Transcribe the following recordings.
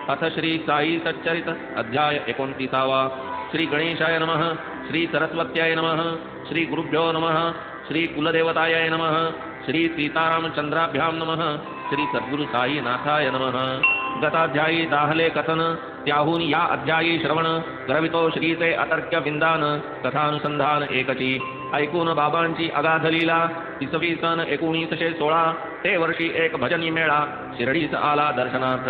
अथ श्री साई सच्चरित अध्याय 29। श्री गणेशाय नमः। श्री सरस्वत्याय नमः। श्री गुरुभ्यो नमः। श्री कुलदेवताय नमः। श्री सीतारामचंद्राभ्यां नमः। श्री सद्गुरु साई नाथाय नमः। गताध्यायी दाहले कथन त्याहून या अध्यायी श्रवण करवितो श्रीचे अतर्क्य विंदान कथानुसंधान एकची ऐकून बाबांची अगाध लीला 1916 ते वर्षी एक भजनी मेळा शिर्डीस आला दर्शनार्थ।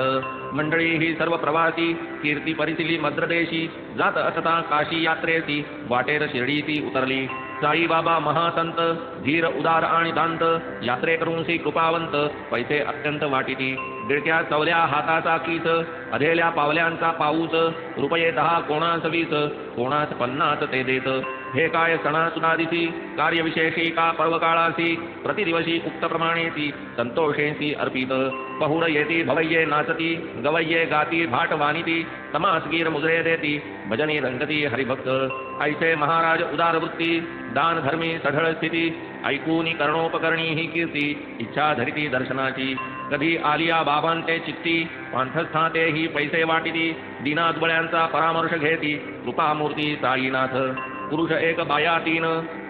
मंडळी ही सर्व प्रवासी कीर्ती परिसिली मद्रदेशी जात असता काशी यात्रेसी वाटेर शिर्डीसी उतरली। साईबाबा महासंत धीर उदार आणि दांत यात्रेकरूंसी कृपावंत पैसे अत्यंत वाटिती। गिळक्या चवल्या हाताचा कीस अधेल्या पावल्यांचा पाऊस रुपये 10 कोणास 20 कोणास 50 ते देत। हे काय सणासुनादिसी कार्यविशेषी का पर्वकाळासी प्रतिदिवशी उक्त प्रमाणेसी संतोषेसी अर्पित। पहुड येती भवय्ये नाचती गवय्ये गाती भाट वानिती तमासगीर मुजरे देती भजनी रंगती हरिभक्त। ऐसे महाराज उदार वृत्ती दान धर्मी सढळ स्थिती ऐकूनी कर्णोपकरणी ही कीर्ती इच्छा धरिती दर्शनाची। कधी आलिया बाबांचे चित्ती पांथस्थाते ही पैसे वाटिती दीनादुबळ्यांचा परामर्श घेती कृपामूर्ती साईनाथ। पुरुष एक बाया 3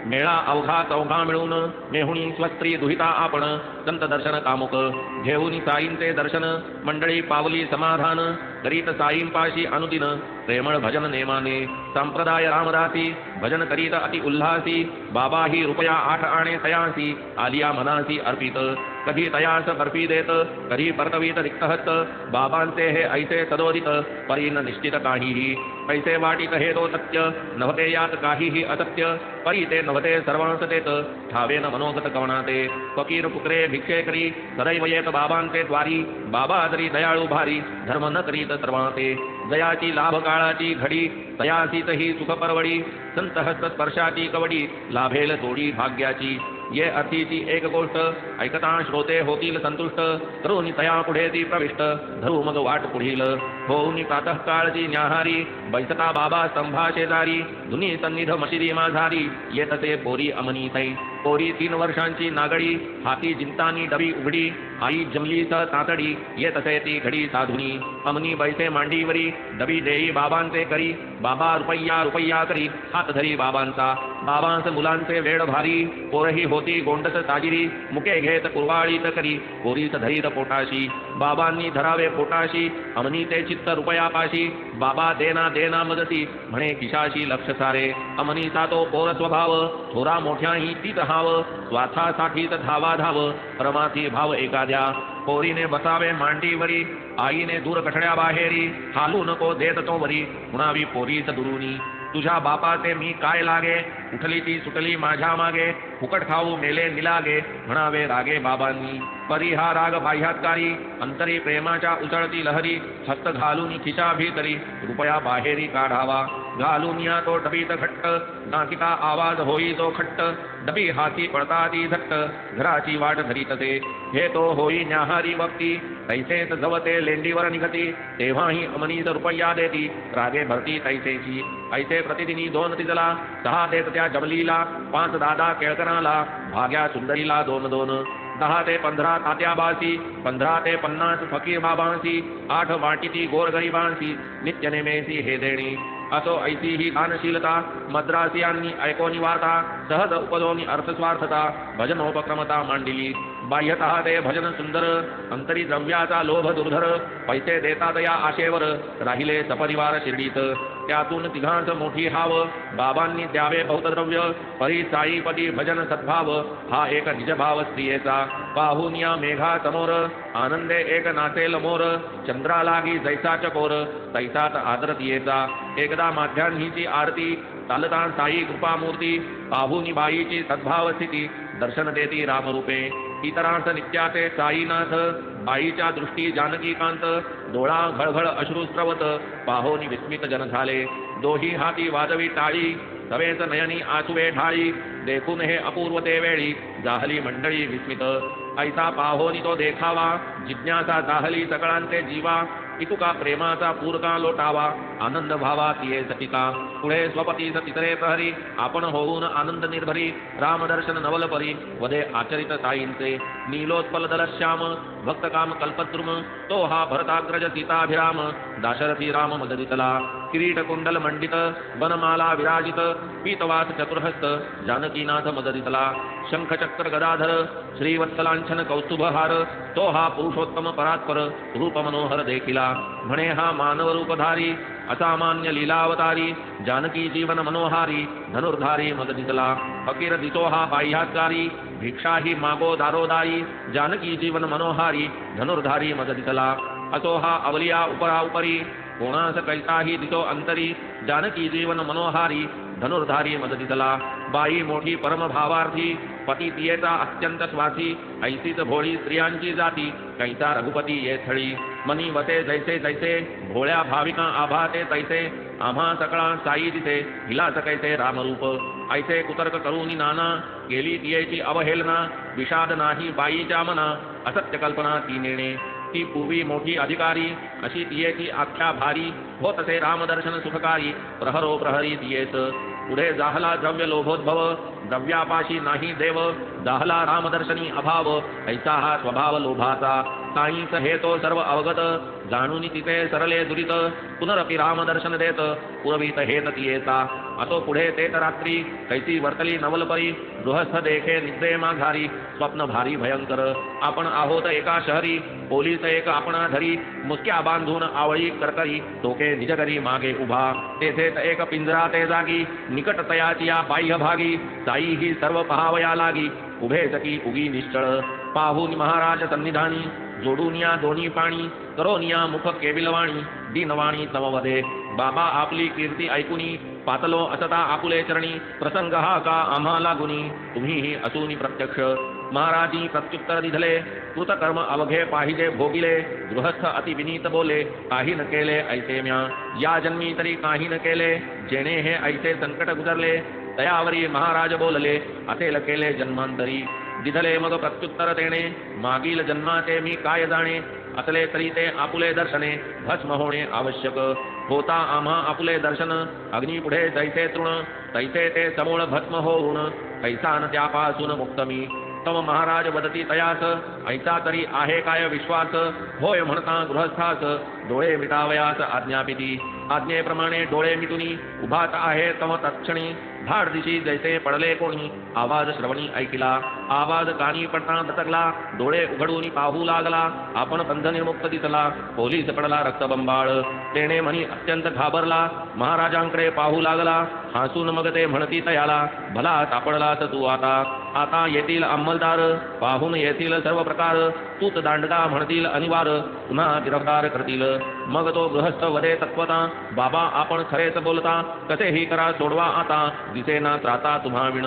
मेळा अवघा चौघा मिळून मेहुणी स्वस्त्री दुहिता आपण संत दर्शन कामुक घेऊन साईंचे दर्शन मंडळी पावली समाधान करीत साईंपाशी अनुदिन प्रेमळ भजन नेमाने संप्रदाय रामदासी भजन करीत अति उल्हासी। बाबा ही रुपया 8 आणे तयासी आलिया मनासी अर्पित कधी तयास बर्फी देत कधी परतवीत रिक्तहस्त। बाबांचे हे ऐसे सदोदित परीन निश्चित काहीही पैसे वाटित हे तो सत्य नव्हते यात काहीही असत्य परी ते नव्हते सर्वांस देत ठावेन मनोगत कवणाते। फकीर फुकरे भिक्षे करी सदैव येत बाबांचे द्वारी बाबा तरी दयाळू भारी धर्म न करीत सर्वांते। जयाची लाभ काळाची घडी तयासीत ही सुख परवडी संत हस्त स्पर्शाची कवडी लाभेल तोडी भाग्याची। ये अर्थीची एक गोष्ट ऐकता श्रोते होतील संतुष्ट करून तया पुढे ती प्रविष्ट धरू मग वाट पुढील। होऊनी प्रातः काळची न्याहारी बैसता बाबा स्तंभा शेजारी धुनी सन्निध मशिदी माझारी येतसे पोरी अमनी थै। पोरी 3 वर्षांची नागडी हाती जिंतानी डबी उघडी आई जमली स तातडी येतसे ती घडी साधुनी। अमनी बैसे मांडीवरी डबी देई बाबांचे करी बाबा रुपया रुपया करी हात धरी बाबांचा। बाबांस मुलांचे वेळ भारी पोरही होती गोंडस साजिरी मुके घेत कुरवाळीत करी पोरीस धरीत पोटाशी। बाबांनी धरावे पोटाशी अमनीचे चित्त रुपयापाशी बाबा देना देना मदती म्हणे खिशाशी लक्ष सारे। अमनीचा तो पोर स्वभाव थोरा मोठ्याही तीच हाव स्वार्थासाठीच धावा धाव परमार्थी भाव एखाद्या। पोरीने बसावे मांडीवरी आईने दूर कठड्या बाहेरी हालू नको देत तो वरी कुणावी पोरीच दुरुनी। तुझ्या बापाचे मी काय लागे उठली ती सुटली माझ्या मागे फुकट खाऊ मेले निलागे म्हणावे रागे बाबांनी। परी हा राग बाह्यात्कारी अंतरी प्रेमाच्या उचळती लहरी हस्त घालून खिशा भीतरी रुपया बाहेरी काढावा। घालून या तो डबीत घट्ट नाकिता आवाज होई तो खट्ट डबी हाती पडता ती झट्ट घराची वाट धरीतसे। हे तो होई न्याहारी वक्ती तैसेच जवते लेंडीवर निघती तेव्हाही अमनीच रुपया देती रागे भरती तैसेची। ऐसे प्रतिदिनी 2 तिजला 6 देत त्या जमलीला 5 दादा केळकराला भाग्या सुंदरीला 2-2 10 ते 15 तात्याबासी 15 ते 50 फकीर बाबांसी 8 वाटिती गोरगरिबांसी नित्य नेमेसी हे देणी। असो ऐसी ही दानशीलता मद्रासियांनी ऐकोनी वार्ता सहज उपदोनी अर्थस्वार्थता भजनोपक्रमता मांडिली। बाह्यतः ते भजन सुंदर अंतरी द्रव्याचा लोभ दुर्धर पैसे देतात या आशेवर राहिले सपरिवार शिर्डीत। त्यातून तिघांच मोठी हाव बाबांनी द्यावे बहुतद्रव्य परी साईपदी भजन सद्भाव हा एक निजभाव स्त्रियेचा। पाहून या मेघा समोर आनंदे एक नाचेल मोर चंद्रा लागी जैसा चकोर तैसात आदरतीयेचा। एकदा माध्यान्हीची आरती चालता साई कृपामूर्ती पाहूनी बाईची सद्भाव स्थिती दर्शन देती रामरूपे। इतरांस नित्याचे साईनाथ बाईच्या दृष्टी जानकीकांत डोळा घळघळ अश्रुस्रवत पाहोनी विस्मित जन झाले। दोही हाती वाजवी टाळी सवेच नयनी आसुवे ढाळी देखून हे अपूर्वते वेळी जाहली मंडळी विस्मित। ऐसा पाहोनी तो देखावा जिज्ञासा जाहली सकळांचे जीवा इतुका प्रेमाचा पूरका लोटावा आनंद भावा तिये सतिका। पुढे स्वपतीस तिसरे प्रहरी आपण होऊन आनंद निर्भरी रामदर्शन नवल परी वदे आचरित साईंचे। नीलोत्पलदलश्याम भक्तकाम कल्पद्रुम तो हा भरताग्रज सीताभिराम दाशरथी राम मददितला किरीटकुंडल मंडित वनमाला विराजित पीतवास चतुर्हस्त जानकीनाथ मददितला शंखचक्र गदाधर श्रीवत्सलांछन कौस्तुभहार तो हा पुरुषोत्तम परात्पर रूप मनोहर देखिला म्हणे हा मानव रूपधारी असामान्य लीलावतारी जानकी जीवन मनोहारी धनुर्धारी मददितला फकीर दिसो हा बाह्याचारी भिक्षा ही मागो दारोदारी जानकी जीवन मनोहारी धनुर्धारी मददितला असो हा अवलिया उपरा उपरी कोणास कैसाही दिसो अंतरी जानकी जीवन मनोहारी धनुर्धारी मददितला बाई मोठी परम भावार्थी पती तियेचा अत्यंत स्वार्थी ऐसीच भोळी स्त्रियांची जाती कैसा रघुपती येथळी मनी वते जैसे जैसे भोळ्या भाविका आभाते तैसे आम्हा सकळा साई दिसे हिला सकैसे रामरूप ऐसे कुतर्क करूनी नाना केली तियेची अवहेलना विषाद नाही बाईच्या मना असत्य कल्पना ती नेणे ती पूर्वी मोठी अधिकारी अशी तियेची आख्या भारी होत असे रामदर्शन सुखकारी प्रहरो प्रहरी तियेच पुढे जाहला द्रव्य लोभोद्भव द्रव्यापाशी नाही देव जाहला रामदर्शनी अभाव ऐसा हा स्वभाव लोभाचा साईच हे तो सर्व अवगत जाणून तिथे सरले दुरित पुनरपि रामदर्शन देत पुरवीत हेत तियेचा असो पुढे तेत रात्री कैसी वर्तली नवलपरी गृहस्थ देखे निद्रे माघारी स्वप्न भारी भयंकर आपण आहोत एका शहरी पोलीस एक आपणा धरी मुसक्या बांधून आवळी करकरी टोके निजकरी मागे उभा तेथेच एक पिंजरा ते जागी निकट तयाची या बाह्य भागी साई ही सर्व पहावया लागी उभे सकी उगी निश्चळ पाहून महाराज सन्निधानी जोडून या दोन्ही पाणी करोन या मुख केविलवाणी दीनवाणी तमवदे बाबा आपली कीर्ती ऐकुनी पातलो असता आपुले चरणी प्रसंग हा का आम्हाला गुणी तुम्हीही असूनी प्रत्यक्ष महाराजी प्रत्युत्तर दिधले कृतकर्म अवघे पाहिजे भोगिले गृहस्थ अति विनीत बोले काही न केले ऐसे म्या या जन्मी तरी काही न केले जेणे हे ऐसे संकट गुजरले तयावरी महाराज बोलले असेल केले जन्मांतरी दिधले मग प्रत्युत्तर तेणे मागील जन्माचे मी काय जाणे असले तरी ते आपुले दर्शने भस्म होणे आवश्यक होता आम्हा आपुले दर्शन अग्नी पुढे जैसे तृण तैसे ते समूळ भस्म होऊन कैसा न त्यापासून मुक्त मी तम महाराज वदती तयास ऐसा तरी आहे काय विश्वास होय म्हणता गृहस्थास डोळे मिटावयास आज्ञापिती आज्ञेप्रमाणे डोळे मिटुनी उभात आहे तम तत्क्षणी धाड दिशी जैसे पडले कोणी आवाज श्रवणी ऐकिला आवाज कानी पडता दचकला डोळे उघडून पाहू लागला आपण बंधनिर्मुक्त दिसला पोलीस पडला रक्तबंबाळ तेने म्हणी अत्यंत घाबरला महाराजांकडे पाहू लागला हसून मग ते म्हणती तयाला भला सापडलास तू आता येतील अंमलदार पाहून येतील सर्व प्रकार तूच दांडगा म्हणतील अनिवार पुन्हा गिरफ्तार करतील मग तो गृहस्थ वदे तत्वता बाबा आपण खरेच बोलता कसेही करा सोडवा आता दिसेना त्राता तुम्हा विण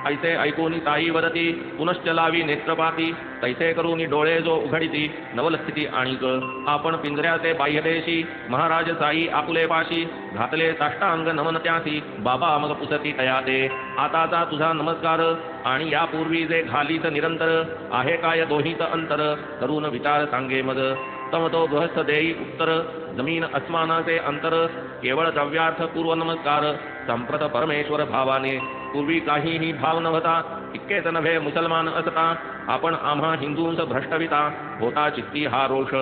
ऐसे ऐकून ताई वदती पुनश्च लावी नेत्रपाती तैसे करून डोळे जो उघडिती नवलस्थिती आणिक आपण पिंजऱ्याचे बाह्यदेशी महाराज साई आपुले पाशी घातले साष्टांग नमन त्यासी बाबा मग पुसती तयाते आताचा तुझा नमस्कार आणि यापूर्वी जे घालीत निरंतर आहे काय दोहीत अंतर करून विचार सांगे मग तम तो गृहस्थ देई उत्तर जमीन अस्मानाचे अंतर केवळ द्रव्यार्थ पूर्व नमस्कार संप्रत परमेश्वर भावाने पूर्वी काहीही भाव नव्हता इतकेच नव्हे मुसलमान असता आपण आम्हा हिंदूंस भ्रष्टविता होता चित्ती हा रोष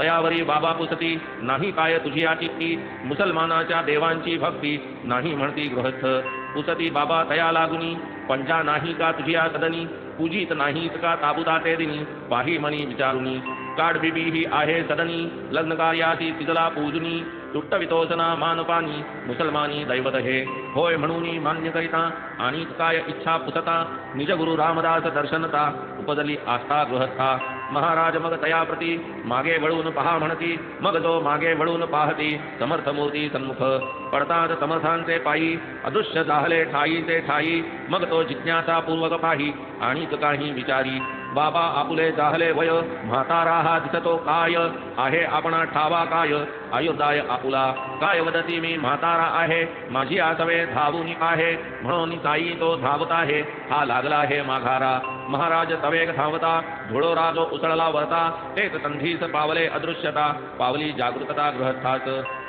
तयावरी बाबा पुसती नाही काय तुझी या चित्ती मुसलमानाच्या देवांची भक्ती नाही म्हणती गृहस्थ पुसती बाबा तया लागुनी पंजा नाही का तुझी या सदनी पूजित नाहीत का ताबुता ते दिनी पाही मनी विचारुनी काड बिबी ही आहे सदनी लग्न कार्यासी तिजला पूजनी तुट्टवितोसना मानपानी मुसलमानी दैवत हे होय म्हणून मान्य करिता आणि काय इच्छा पुसता निज गुरु रामदास दर्शनता उपजली आस्था गृहस्था महाराज मग तया प्रती मागे वळून पहा म्हणती मग जो मागे वळून पाहती समर्थ मूर्ती सन्मुख पडतात समर्थांचे पायी अदृश्य जाहले ठाईचे ठाई मग तो जिज्ञासा पूर्वक पाही आणि काही विचारी बाबा आपुले जाहले वय म्हातारा हा दिसतो काय आहे आपणा ठावा काय आयुर्दाय आपुला काय वदती मी म्हातारा आहे माझी आसवे धावून आहे म्हणून साई तो धावत आहे हा लागला आहे माघारा महाराज तवेग धावता धुळोरा जो उसळला वरता तेच संधीस पावले अदृश्यता पावली जागृतता गृहस्थास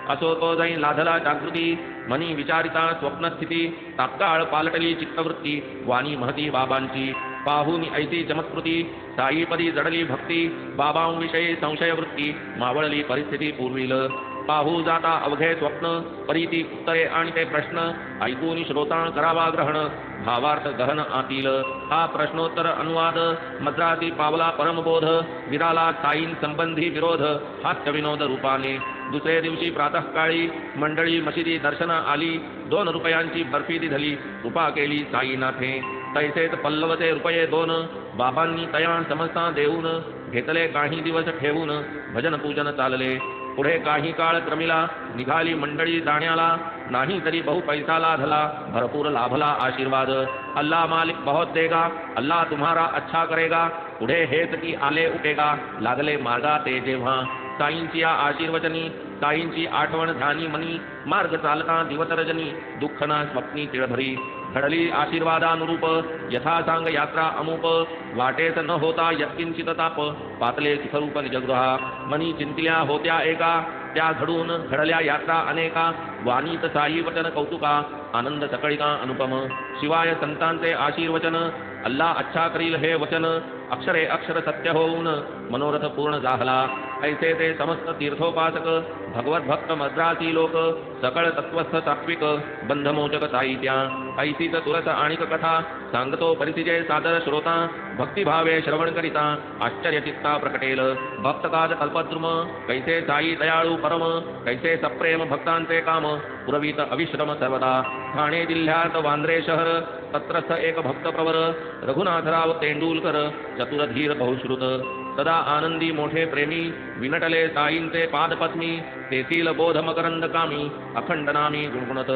असो तो जाई लाधला जागृती मनी विचारिता स्वप्नस्थिती तात्काळ पालटली चित्तवृत्ती वाणी महती बाबांची पाहुनी ऐसी चमत्कृती साईपदी जडली भक्ती बाबांविषयी संशयवृत्ती मावळली परिस्थिती पूर्वील पाहू जाता अवघे स्वप्न परीती उत्तरे आणि ते प्रश्न ऐकून श्रोता करावा ग्रहण भावार्थ गहन आतील हा प्रश्नोत्तर अनुवाद मद्रासी पावला परमबोध विराला साईं संबंधी विरोध हास्य विनोद रूपाने दुसरे दिवशी प्रातःकाळी मंडळी मशिदी दर्शना आली 2 रुपयांची बर्फी दिधली कृपा केली साईनाथे तैसेच पल्लवचे रुपये 2 बाबांनी तया समजता देऊन घेतले काही दिवस ठेवून भजन पूजन चालले पुढे काही काळ क्रमिला निघाली मंडळी जाण्याला नाही तरी बहु पैसा लाधला भरपूर लाभला आशीर्वाद अल्लाह मालिक बहुत देगा अल्लाह तुम्हारा अच्छा करेगा पुढे हेच की आले उठेगा लागले मार्गा ते जेव्हा साईंची या आशीर्वचनी साईंची आठवण झानी मनी मार्ग चालता दिवसरजनी दुःखना स्वप्नी तिळभरी घडली आशीर्वादानुरूप यथा सांग यात्रा अमुप वाटेत न होता यत्किंचित ताप पातले सुखरूप निजगृहा मनी चिंतिल्या होत्या एका त्या घडून घडल्या यात्रा अनेका वाणीत साई वचन कौतुका आनंद सकळिका अनुपम शिवाय संतांचे आशीर्वचन अल्लाह अच्छा करील हे वचन अक्षरे अक्षर सत्य होऊन मनोरथ पूर्ण झाला ऐसे ते समस्त तीर्थोपासक भगवत भक्त मद्रासी लोक सकळ तत्वस्थ सात्विक बंधमोचक साहित्या ऐसीच तुरस आणिक कथा सांगतो परिसिजे सादर श्रोता भक्तिभावे श्रवण करिता आश्चर्यचित्ता प्रकटेल भक्तकाज कल्पद्रुम कैसे साई दयाळू परम कैसे सप्रेम भक्तांचे काम पुरवीत अविश्रम सर्वदा ठाणे जिल्ह्यात वांद्रे शहर तत्रस्थ एक भक्त प्रवर रघुनाथराव तेंडुलकर चतुर धीर बहुश्रुत सदा आनंदी मोठे प्रेमी विनटले साईंचे पादपत्नी तेथील बोध मकरंद कामी अखंड नामी गुणगुणत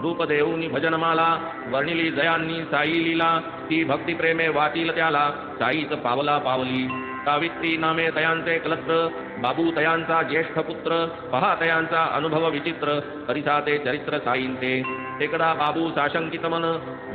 रूप देऊनी भजनमाला वर्णिली जयांनी साई लीला ती भक्ती प्रेमे वातील त्याला साईच पावला पावली सावित्री नामे तयांचे कलत्र बाबू तयांचा ज्येष्ठ पुत्र पहा तयांचा अनुभव विचित्र परिसाते चरित्र साईंचे एकदा बाबू साशंकित मन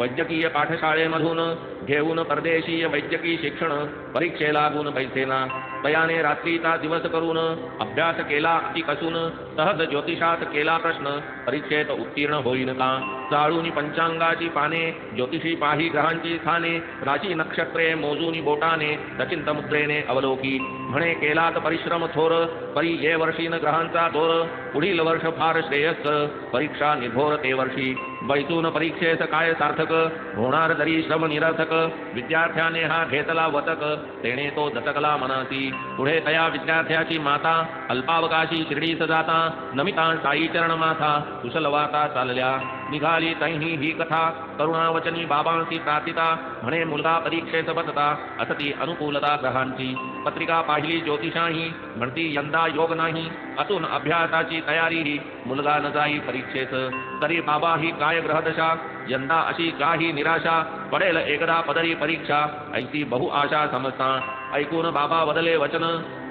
वैद्यकीय पाठशाळेमधून घेऊन परदेशीय वैद्यकीय शिक्षण परीक्षेला गुण पैसेना तयाने रात्रीचा दिवस करून अभ्यास केला अति कसून सहज ज्योतिषात केला प्रश्न परीक्षेत उत्तीर्ण होईन का चाळूनी पंचांगाची पाने ज्योतिषी पाही ग्रहांची स्थाने राशी नक्षत्रे मोजूनी बोटाने सचिंत मुद्रेने अवलोकी म्हणे केलात परिश्रम थोर परी ये वर्षीन ग्रहांचा दोर पुढील वर्ष फार श्रेयस्कर परीक्षा निर्भोर ते वर्षी बैसून परीक्षेस काय सार्थक होणार तरी श्रम निरर्थक विद्यार्थ्याने हा घेतला वतक तेने तो दटकला मनासी पुढे तया विद्यार्थ्याची माता अल्पावकाशी शिर्डीस जाता नमिता साई चरण माथा कुशल वार्ता चालल्या निघाली तैही ही कथा करुणावचनी बाबांची प्रार्थिता म्हणे मुलगा परीक्षेस बसता असती अनुकूलता ग्रहांची पत्रिका पाहिली ज्योतिषाही म्हणती यंदा योग नाही असून अभ्यासाची तयारी मुलगा न जाई परीक्षेस तरी बाबा ही काय ग्रहदशा यंदा अशी काही निराशा पडेल एकदा पदरी परीक्षा ऐसी बहु आशा समजता ऐकून बाबा बदले वचन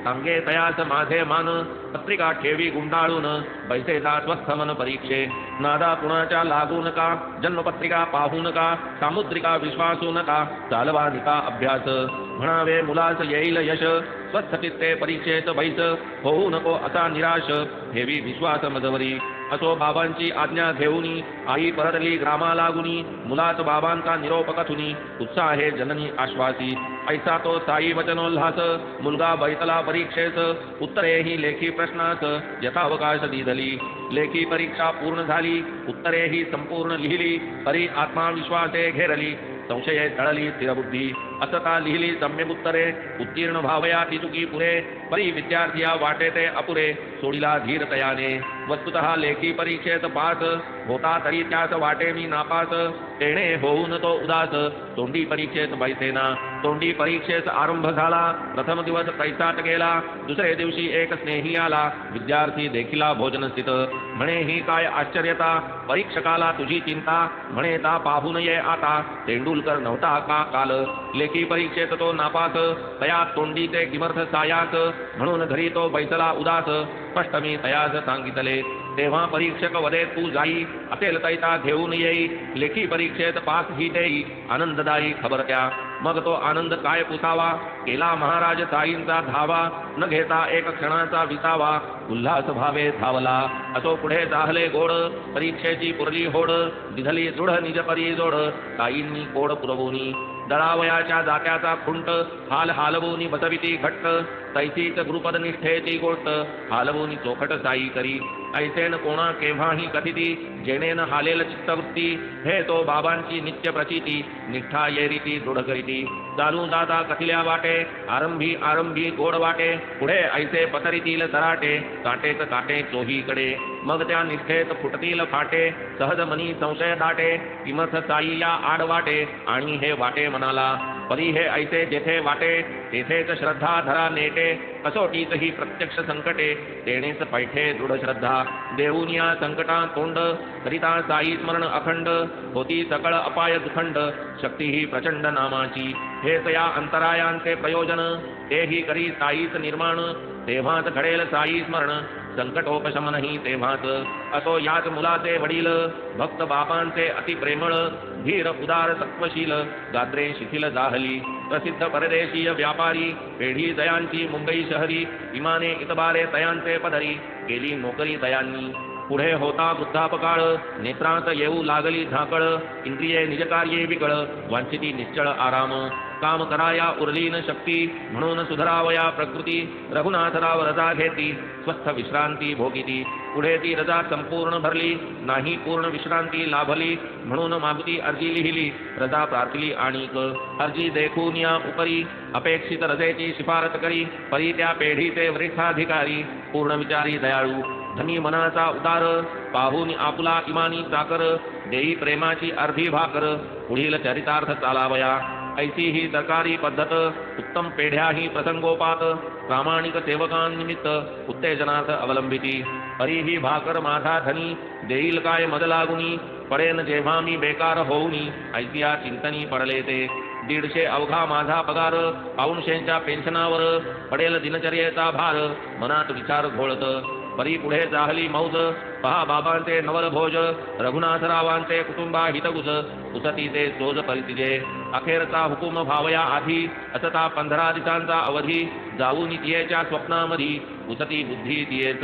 सांगे तयास माझे मान पत्रिका ठेवी गुंडाळून बैसे स्वस्थ मन परीक्षे नादा कुणाच्या लागू नका जन्मपत्रिका पाहू नका सामुद्रिका विश्वासू नका चालवा निका अभ्यास म्हणावे मुलास येईल यश स्वस्थ चित्ते परीक्षेत बैस होऊ नको असा निराश ठेवी विश्वास मजवरी असो बाबांची आज्ञा घेऊनी आई परतली ग्रामा लागुनी मुलाच बाबांचा निरोप कथुनी उत्साहे जननी आश्वासी ऐसा तो साई वचनोल्हास मुलगा बैतला परीक्षेस उत्तरेही लेखी प्रश्नास यथावकाश दिधली लेखी परीक्षा पूर्ण झाली उत्तरेही संपूर्ण लिहिली परी आत्मविश्वासे घेरली संशये टळली स्थिरबुद्धी असता लिहिली सम्यक उत्तरे उत्तीर्ण भावया ती चुकी पुरे परी विद्यार्थ्या वाटे ते अपुरे सोडिला धीर तयाने वस्तुतः लेखी परीक्षेत पास होता तरी त्यास वाटे मी नापास तेणे होऊन तो उदास तोंडी परीक्षेत बैसेना तोंडी परीक्षेस आरंभ झाला प्रथम दिवस कैसाट गेला दुसरे दिवशी एक स्नेही आला विद्यार्थी देखिला भोजन स्थित म्हणे ही काय आश्चर्यता परीक्षकाला तुझी चिंता म्हणे ता पाहून ये आता तेंडुलकर नव्हता का काल लेखी परीक्षेत तो नापास तया तोंडीचे किमर्थ सायास म्हणून घरी तो बैसला उदास स्पष्ट मी तयास सांगितले तेव्हा परीक्षक वदे तू जाई असेल तैता घेऊन येई लेखी परीक्षेत पास ही देई आनंददायी खबर त्या मग तो आनंद काय पुसावा केला महाराज साईंचा धावा न घेता एक क्षणाचा विसावा उल्हास भावे धावला असो पुढे जाहले गोड परीक्षेची पुरली होड दिधली दृढ निज परी जोड साईंनी कोड पुरवूनी दळावयाच्या जात्याचा खुंट हाल हालवूनी बसविती घट्ट तैसीच गुरुपद निष्ठेची गोष्ट हालवूनी चोखट साई करी ऐसेन कोणा केव्हाही कथिती जेणेन हालेल चित्तवृत्ती हे तो बाबांची नित्य प्रचिती निष्ठा येरीती दृढ करीती चालू दाता कथिल्या वाटे आरंभी आरंभी गोड वाटे पुढे ऐसे पसरितील सराटे काटेच काटे चोहीकडे मग त्या निष्ठेत फुटतील फाटे सहज मनी संशय दाटे किमर्थ साई या आड वाटे आणि हे वाटे मनाला परी हे ऐसे जेथे वाटे तेथेच श्रद्धा धरा नेटे कसोटीच ही प्रत्यक्ष संकटे तेणेच पैठे दृढ श्रद्धा देऊन या संकटा तोंड करिता साई स्मरण अखंड होती सकळ अपाय दुखंड शक्ती ही प्रचंड नामाची हेच या अंतरायांचे प्रयोजन तेही करी साईच निर्माण तेव्हाच घडेल साई स्मरण संकटोपशमनही तेव्हाच असो याच मुलाचे वडील भक्त बाबांचे अति प्रेमळ धीर उदार सत्वशील गात्रे शिथिल जाहली प्रसिद्ध परदेशीय व्यापारी पेढी दयांची मुंबई शहरी विमाने इतबारे तयांचे पदरी केली नोकरी दयांनी पुढे होता वृद्धापकाळ नेत्रांत येऊ लागली झाकळ इंद्रिये निजकार्ये विकळ वांछिती निश्चळ आराम काम कराया उरलीन शक्ती म्हणून सुधरावया प्रकृती रघुनाथराव रजा घेती स्वस्थ विश्रांती भोगिती पुढे ती रजा संपूर्ण भरली नाही पूर्ण विश्रांती लाभली म्हणून मागती अर्जी लिहिली रजा प्रार्थली आणिक अर्जी देखून या उपरी अपेक्षित रजेची शिफारस करी परी त्या पेढीचे वरिष्ठाधिकारी पूर्ण विचारी दयाळू धनी मनाचा उदार पाहून आपुला इमानी चाकर देई प्रेमाची अर्धी भाकर पुढील चरितार्थ चालावया ऐसी ही सरकारी पद्धत उत्तम पेढ्याही प्रसंगोपात प्रामाणिक सेवकांनिमित्त उत्तेजनार्थ अवलंबिती परी ही भाकर माझा धनी देईल काय मद लागुनी पडेन जेव्हा मी बेकार होऊनी ऐसिया चिंतनी पडले ते 150 अवघा माझा पगार पाऊणशेंच्या पेन्शनावर पडेल दिनचर्येचा भार मनात विचार घोळत परी पुढे जाहली मौज पहा बाबांचे नवल भोज रघुनाथरावांचे कुटुंबा हितगुज उसतीचे सोज परितिजे अखेरचा हुकुम भावया आधी असता 15 दिवसांचा अवधी जाऊन तियेच्या स्वप्नामधी उसती बुद्धी तियेच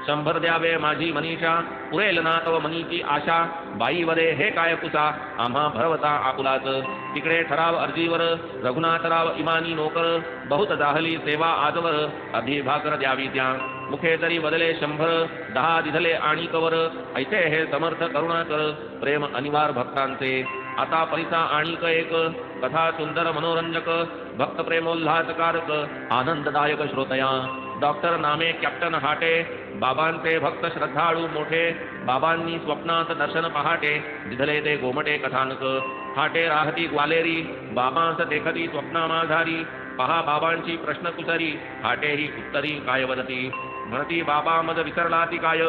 100 द्यावे माझी मनीषा पुरेल ना तव मनीची आशा बाई वरे हे काय पुसा आम्हा भरवता आपुलाच तिकडे ठराव अर्जीवर रघुनाथराव इमानी नोकर बहुत जाहली सेवा आजवर आधी भाकर द्यावी त्या मुखे तरी बदले 100 10 दिधले आणि कवर ऐसे हे समर्थ करुणाकर प्रेम अनिवार भक्तांचे आता परिसा आणिक एक कथा सुंदर मनोरंजक भक्त प्रेमोल्हासकारक आनंददायक श्रोतया डॉक्टर नामे कॅप्टन हाटे बाबांचे भक्त श्रद्धाळू मोठे बाबांनी स्वप्नात दर्शन पहाटे दिधले ते गोमटे कथानक हाटे राहती ग्वालेरी बाबांस देखती स्वप्नामाधारी पहा बाबांची प्रश्न कुसरी हाटे ही उत्तरी काय वदती म्हणती बाबा मद विसरला ती काय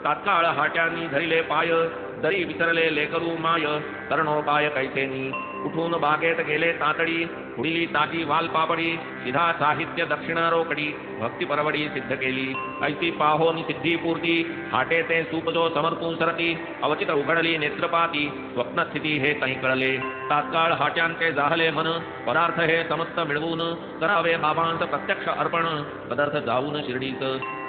तात्काळ हाट्यांनी धरिले पाय दरी विसरले लेकरू माय करणोपाय कैसेनी उठून बागेत गेले तातडी पुढीली ताटी वालपापडी सिधा साहित्य दक्षिणा रोकडी भक्ती परवडी सिद्ध केली ऐसी पाहोनी सिद्धीपूर्ती हाटे ते सुपजो समर्पून सरती अवचित उघडली नेत्रपाती स्वप्नस्थिती हे काही कळले तात्काळ हाट्यांचे जाहले मन पदार्थ हे समस्त मिळवून करावे बाबांचं प्रत्यक्ष अर्पण पदार्थ जाऊन शिर्डीच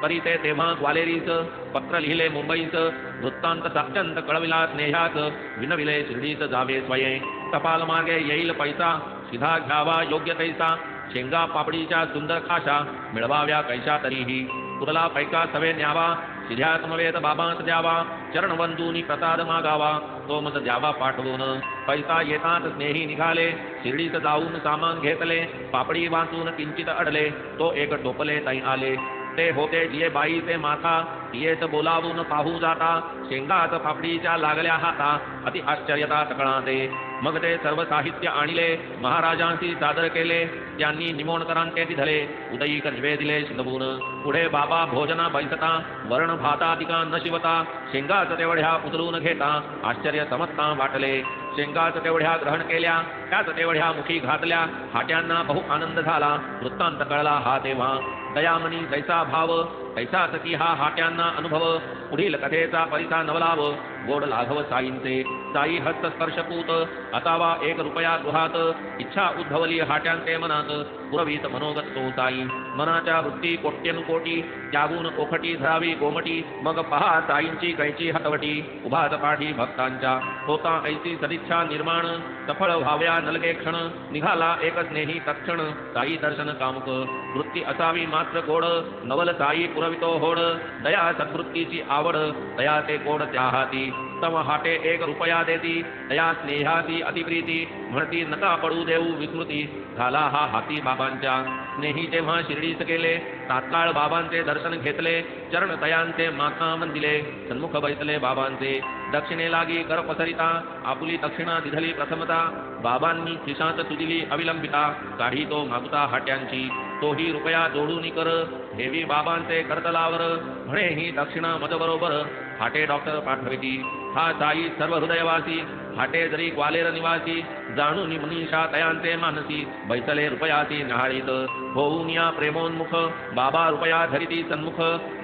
परी ते तेव्हा ग्वालेरीच पत्र लिहिले मुंबईच वृत्तांत साक्षंत कळविला स्नेहाच विनविले शिर्डीच जावे स्वये टपाल मागे येईल पैसा सिधा घ्यावा योग्य तैसा शेंगा पापडीच्या सुंदर खाशा मिळवाव्या कैशा तरीही कुरला पैका सवे न्यावा सिध्या समवेत बाबांस द्यावा चरण वंदूनी प्रसाद मागावा तो मत द्यावा पाठवून पैसा येतात स्नेही निघाले शिर्डीत जाऊन सामान घेतले पापडी वाचून किंचित अडले तो एक टोपले ताई आले ते होते जिये बाईचे माथा तियेच बोलावून पाहू जाता शेंगात पापडीच्या लागल्या हाता अति आश्चर्यता सकळाते मग ते सर्व साहित्य आणले महाराजांशी सादर केले त्यांनी निमोणकरांचे दिधले उदयीक निवेदिले शिजवून पुढे बाबा भोजना बैसता वर्ण भातादिका न शिवता शेंगाच तेवढ्या उचलून घेता आश्चर्य समजता वाटले शेंगाच तेवढ्या ग्रहण केल्या त्याच तेवढ्या मुखी घातल्या हाट्यांना बहु आनंद झाला वृत्तांत कळला हा तेव्हा दयामनी जैसा भाव तैसाच की हा हाट्यांना अनुभव पुढील कथेचा परिसा नवलाव गोड लाघव साईंचे साई हस्तस्पर्शपूत असावा 1 रुपया गृहात इच्छा उद्भवली हाट्यांचे मनात पुरवीत मनोगत तो साई मनाच्या वृत्ती कोट्यनुकोटी त्यागून ओखटी धरावी गोमटी मग पहा साईंची कैची हतवटी उभात पाठी भक्तांच्या होता ऐसी सदिच्छा निर्माण सफळ व्हाव्या नलगे क्षण निघाला एक स्नेही तत्क्षण साई दर्शन कामुक वृत्ती असावी मात्र गोड नवल साई पुरवितो होड दया सद्वृत्तीची आवड दया ते गोड त्या हाती तम हाटे 1 रुपया देती दया स्नेहाती अतिप्रीती म्हणती नका पडू देऊ विस्मृती झाला हा हाती बाबांच्या स्नेही जेव्हा शिर्डीस गेले तात्काळ बाबांचे दर्शन घेतले चरण तयांचे माथा वंदिले सन्मुख बैसले बाबांचे दक्षिणे लागी कर पसरिता आपुली दक्षिणा दिधली प्रथमता बाबांनी खिशात तुदिली अविलंबिता काढी तो मागुता हाट्यांची तोही रुपया जोडून कर देवी बाबांचे करतलावर म्हणे ही दक्षिणा मज बरोबर हाटे डॉक्टर पाठविती हा साई सर्व हृदयवासी हाटे जरी ग्वालेर निवासी जाणून मनीषा तयांचे मानसी बैसले रुपयासी निहाळीत होऊन या प्रेमोन्मुख बाबा रुपया धरिती सन्मुख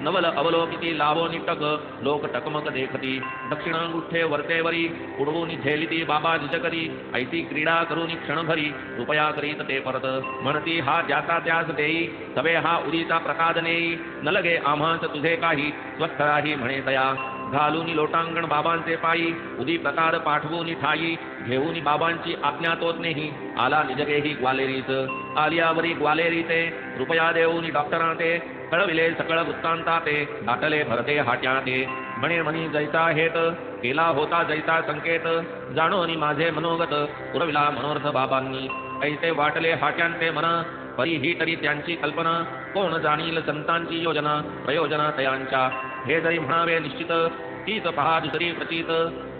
नवल अवलोकिती लाभो निटक लोक टकमक देखती दक्षिणांगुठ्ठे वर्तेवरी उडवून झेलिती बाबा निजकरी ऐती क्रीडा करून क्षणभरी रुपया करीत ते परत म्हणती हा ज्याचा त्यास देई सवे हा उदीचा प्रसाद नेई न लगे आम्हास तुझे काही स्वस्थ राही म्हणे तया घालून लोटांगण बाबांचे पायी उदी प्रकार पाठवून ठाई घेऊन बाबांची आज्ञा तोच नेही आला निजगेही ग्वालेरीच आलियावरी ग्वालेरीचे रुपया देऊन डॉक्टरांते कळविले सकळ वृत्तांताते दाटले भरते हाट्याते म्हणे मनी जैसा हेत केला होता जैसा संकेत जाणोनी माझे मनोगत पुरविला मनोर्थ बाबांनी ऐसे वाटले हाट्यांचे मन परी ही तरी त्यांची कल्पना कोण जाणील संतांची योजना प्रयोजना तयांच्या हे जरी म्हणावे निश्चित तीच पहा दुसरी प्रचित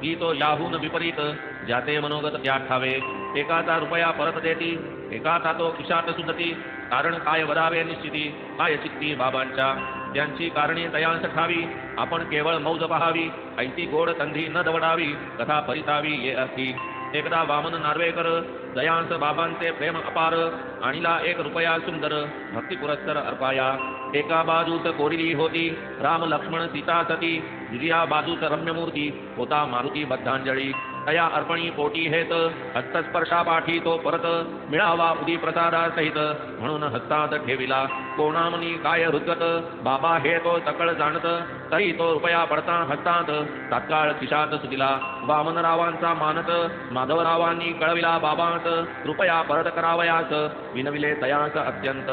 ती तो याहून विपरीत ज्याचे मनोगत त्या ठावे एकाचा रुपया परत देती एकाचा तो खिशात सुदती कारण काय वदावे निश्चिती काय चित्ती बाबांच्या त्यांची कारणे तयांस ठावी आपण केवळ मौज पहावी ऐती गोड संधी न दवडावी कथा परिसावी ये अर्थी एकदा वामन नार्वेकर दयांस बाबांचे प्रेम अपार आणीला 1 रुपया सुंदर भक्ती पुरस्कर अर्पाया एका बाजूस कोरिली होती राम लक्ष्मण सीता सती दुसऱ्या बाजूस रम्यमूर्ती होता मारुती बद्धांजळी तया अर्पणी पोटी हेत हस्तस्पर्शा पाठी तो परत मिळावा उदी प्रसादा सहित म्हणून हस्तात ठेविला कोणामनी काय हृदगत बाबा हे तो सकळ जाणत तरी तो रुपया पडता हस्तात तात्काळ खिशात सुदिला वामनरावांचा मानत माधवरावांनी कळविला बाबांस रुपया परत करावयास विनविले तयास अत्यंत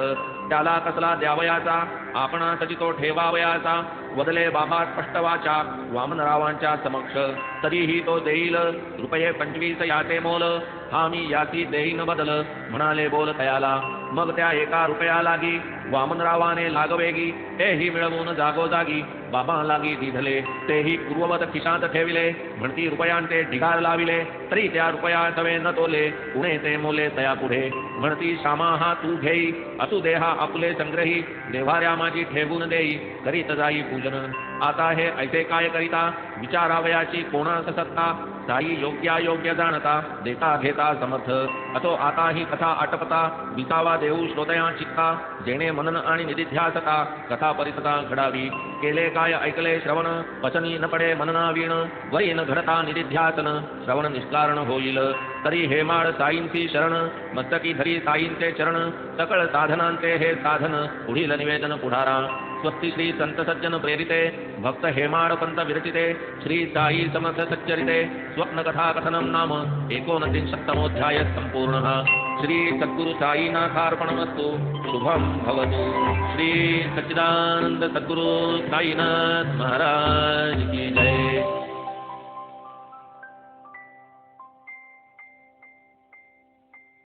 त्याला कसला द्यावयाचा आपणासची तो ठेवावयाचा वदले बाबा स्पष्ट वाचा वामनरावांच्या समक्ष तरीही तो देईल रुपये 25 याचे मोल हा मी याची देईन बदल म्हणाले बोल तयाला मग त्या 1 रुपया लागी वामनरावाने लागवेगी तेही मिळवून जागोजागी बाबा लागी दिधले तेही पूर्ववत खिशात ठेविले म्हणती रुपयांचे ढिगार लाविले तरी त्या रुपया तवे न तोले उणे ते मोले तया पुढे म्हणती श्यामा हा तू घेई असू देहा आपुले संग्रही देवाऱ्या माझी ठेवून देई करीत जाई पूजन आता हे ऐसे काय करिता विचारावयाची कोणास सत्ता साई योग्यायोग्य जाणता देता घेता समर्थ असो आता ही कथा आटपता विसावा देऊ श्रोतया चित्ता जेणे मनन आणि निधिध्यासता कथा परिसता घडावी केले काय ऐकले श्रवण वचनी न पडे मनना वीण वरी न घडता निधिध्यासन श्रवण निष्कारण होईल तरी हेमाळ साईंची शरण मस्तकी धरी साईंचे चरण सकळ साधनांचे हे साधन पुढील निवेदन पुढारा स्वस्ति श्री संत सज्जन प्रेरिते भक्त हेमाड पंत विरचिते श्री साई समर्थ सच्चरिते स्वप्न कथा कथनम नाम 29तमोऽध्याय संपूर्णः श्री सद्गुरु साईनाथार्पणमस्तु शुभम भवतु श्री सच्चिदानंद सद्गुरु साईनाथ महाराज की जय।